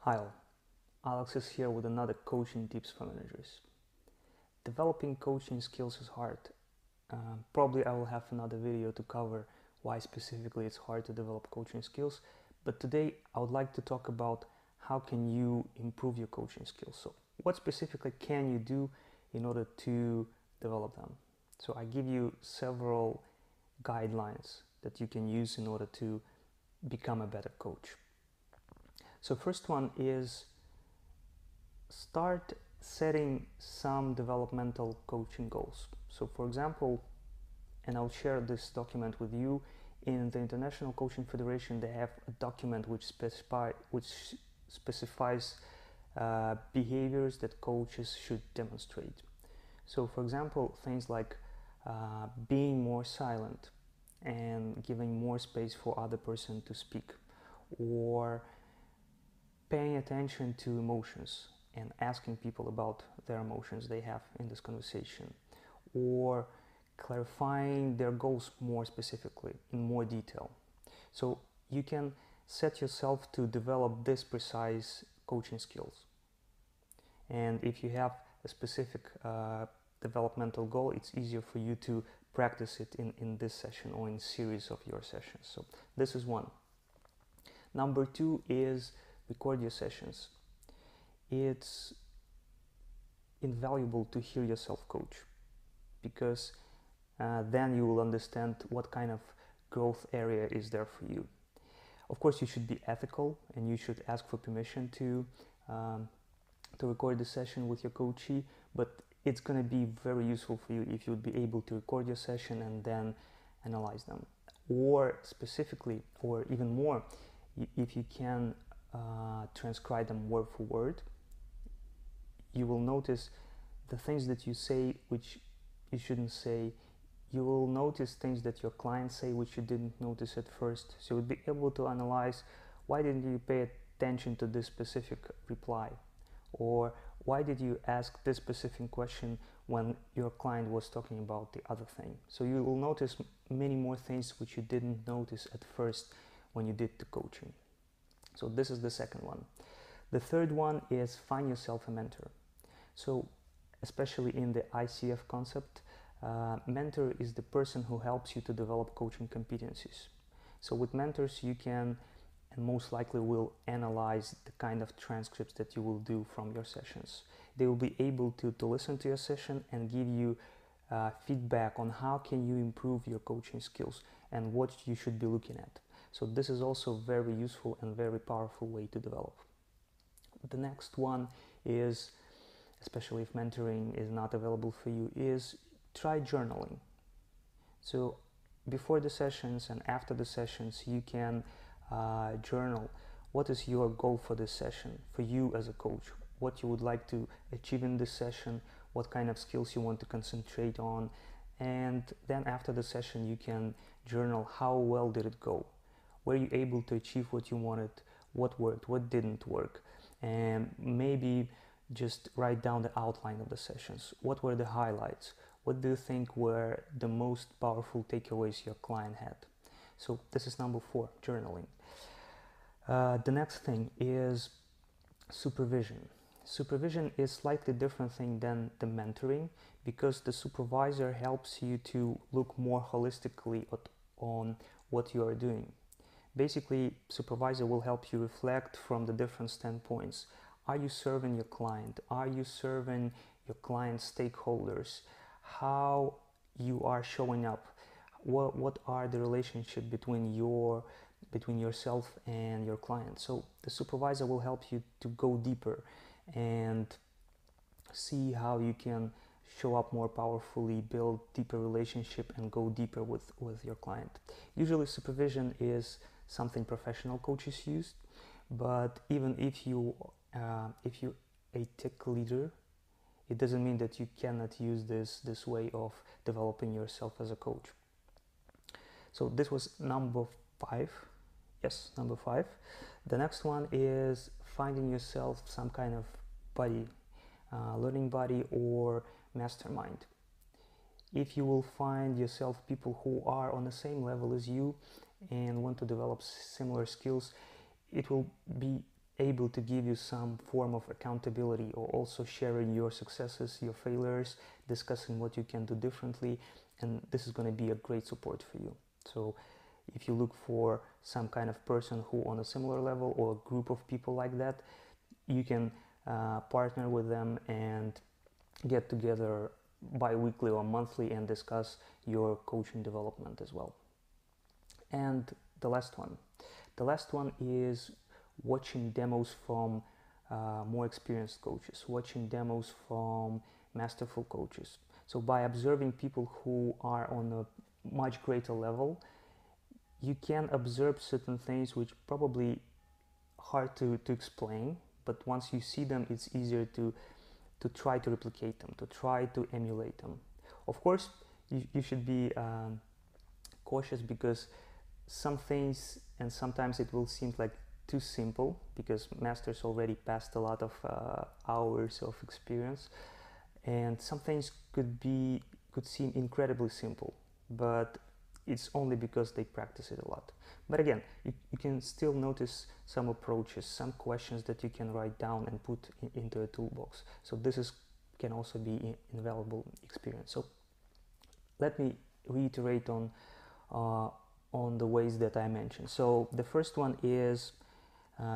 Hi all, Alex is here with another coaching tips for managers. Developing coaching skills is hard. Probably I will have another video to cover why specifically it's hard to develop coaching skills, but today I would like to talk about how can you improve your coaching skills. So what specifically can you do in order to develop them? So I give you several guidelines that you can use in order to become a better coach. So first one is start setting some developmental coaching goals. So for example, and I'll share this document with you, in the International Coaching Federation they have a document which specifies behaviors that coaches should demonstrate. So for example, things like being more silent and giving more space for other person to speak, or paying attention to emotions and asking people about their emotions they have in this conversation, or clarifying their goals more specifically in more detail. So you can set yourself to develop this precise coaching skills, and if you have a specific developmental goal, it's easier for you to practice it in this session or in series of your sessions. So this is one. Number two is record your sessions. It's invaluable to hear yourself coach, because then you will understand what kind of growth area is there for you. Of course, you should be ethical and you should ask for permission to record the session with your coachee, but it's going to be very useful for you if you would be able to record your session and then analyze them, or specifically, or even more, if you can transcribe them word for word. You will notice the things that you say which you shouldn't say. You will notice things that your clients say which you didn't notice at first. So you'll be able to analyze, why didn't you pay attention to this specific reply, or why did you ask this specific question when your client was talking about the other thing. So you will notice many more things which you didn't notice at first when you did the coaching. So this is the second one. The third one is find yourself a mentor. So especially in the ICF concept, mentor is the person who helps you to develop coaching competencies. So with mentors you can, and most likely will, analyze the kind of transcripts that you will do from your sessions. They will be able to listen to your session and give you feedback on how can you improve your coaching skills and what you should be looking at. So this is also very useful and very powerful way to develop. The next one is, especially if mentoring is not available for you, is try journaling. So before the sessions and after the sessions you can journal what is your goal for this session, for you as a coach, what you would like to achieve in this session, what kind of skills you want to concentrate on, and then after the session you can journal how well did it go, were you able to achieve what you wanted, what worked, what didn't work, and maybe just write down the outline of the sessions. What were the highlights? What do you think were the most powerful takeaways your client had? So this is number 4, journaling. The next thing is supervision. Supervision is slightly different thing than the mentoring, because the supervisor helps you to look more holistically on what you are doing. Basically, supervisor will help you reflect from the different standpoints. Are you serving your client? Are you serving your client's stakeholders? How you are showing up? What are the relationship between yourself and your client? So the supervisor will help you to go deeper and see how you can show up more powerfully, build deeper relationship, and go deeper with your client. Usually supervision is something professional coaches use, but even if you're a tech leader, it doesn't mean that you cannot use this way of developing yourself as a coach. So this was number 5. Yes, number 5. The next one is finding yourself some kind of buddy, learning buddy or mastermind. If you will find yourself people who are on the same level as you and want to develop similar skills, it will be able to give you some form of accountability, or also sharing your successes, your failures, discussing what you can do differently, and this is going to be a great support for you. So if you look for some kind of person who on a similar level, or a group of people like that, you can partner with them and get together bi-weekly or monthly and discuss your coaching development as well. And the last one is watching demos from more experienced coaches, watching demos from masterful coaches. So by observing people who are on a much greater level, you can observe certain things which probably hard to explain, but once you see them, it's easier to try to replicate them, to try to emulate them. Of course, you should be cautious, because some things, and sometimes it will seem like too simple, because masters already passed a lot of hours of experience, and some things could seem incredibly simple, but it's only because they practice it a lot. But again, you can still notice some approaches, some questions that you can write down and put into a toolbox. So this can also be an invaluable experience. So let me reiterate on the ways that I mentioned. So the first one is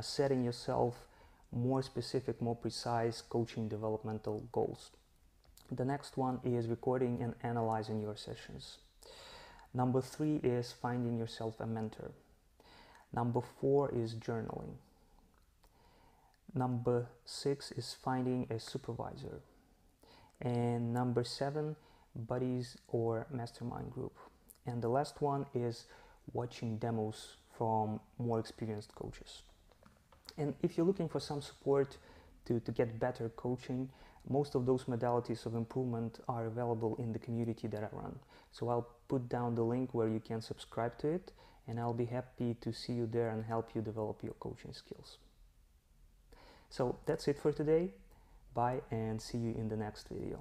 setting yourself more specific, more precise coaching developmental goals. The next one is recording and analyzing your sessions. Number 3 is finding yourself a mentor. Number 4 is journaling. Number 6 is finding a supervisor. And number 7, buddies or mastermind group. And the last one is watching demos from more experienced coaches. And if you're looking for some support to get better coaching, most of those modalities of improvement are available in the community that I run. So I'll put down the link where you can subscribe to it, and I'll be happy to see you there and help you develop your coaching skills. So that's it for today. Bye, and see you in the next video.